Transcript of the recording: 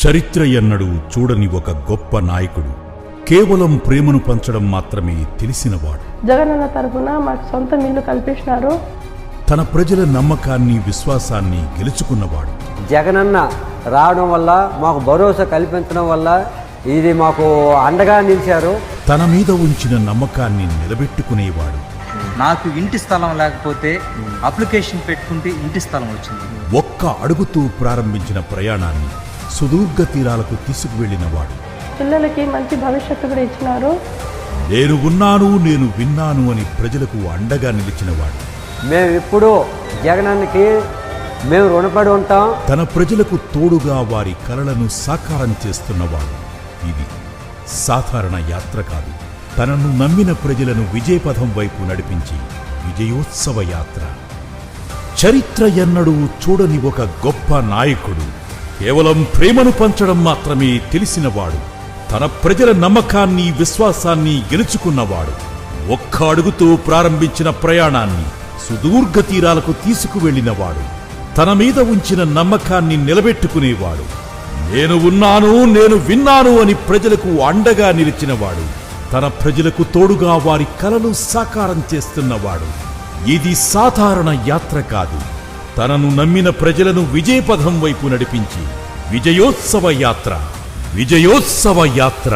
చరిత్ర ఎన్నడూ చూడని ఒక గొప్ప నాయకుడు, కేవలం ప్రేమను పంచడం మాత్రమే తెలిసినవాడు. జగనన్న తరఫున మాకు సొంత ఇల్లు కల్పించినారు. తన ప్రజల నమ్మకాన్ని, విశ్వాసాన్ని గెలుచుకున్నవాడు. జగనన్న రావడం వల్ల మాకు భరోసా కల్పించడం వల్ల ఇది మాకు అండగా నిలిచారు. తన మీద ఉంచిన నమ్మకాన్ని నిలబెట్టుకునేవాడు. నాకు ఇంటి స్థలం లేకపోతే అప్లికేషన్ పెట్టుకుంటే ఇంటి స్థలం వచ్చింది. ఒక్క అడుగుతూ ప్రారంభించిన ప్రయాణాన్ని సుదూర్ఘ తీరాలకు తీసుకువెళ్ళినవాడు. పిల్లలకి మంచి భవిష్యత్తు కూడా ఇచ్చినారు. నేను ఉన్నాను, నేను విన్నాను అని ప్రజలకు అండగా నిలిచినవాడు. మేము ఇప్పుడు జగనన్నకి మేము రుణపడి ఉంటాం. తన ప్రజలకు తోడుగా వారి కలలను సాకారం చేస్తున్నవాడు. ఇది సాధారణ యాత్ర కాదు. తనను నమ్మిన ప్రజలను విజయపథం వైపు నడిపించి విజయోత్సవ యాత్ర. చరిత్ర ఎన్నడూ చూడని ఒక గొప్ప నాయకుడు, కేవలం ప్రేమను పంచడం మాత్రమే తెలిసినవాడు. తన ప్రజల నమ్మకాన్ని, విశ్వాసాన్ని గెలుచుకున్నవాడు. ఒక్క అడుగుతో ప్రారంభించిన ప్రయాణాన్ని సుదూర్ఘ తీరాలకు తీసుకువెళ్ళినవాడు. తన మీద ఉంచిన నమ్మకాన్ని నిలబెట్టుకునేవాడు. నేను ఉన్నాను, నేను విన్నాను అని ప్రజలకు అండగా నిలిచినవాడు. తన ప్రజలకు తోడుగా వారి కలలు సాకారం చేస్తున్నవాడు. ఇది సాధారణ యాత్ర కాదు. తనను నమ్మిన ప్రజలను విజయపథం వైపు నడిపించి విజయోత్సవ యాత్ర. విజయోత్సవ యాత్ర.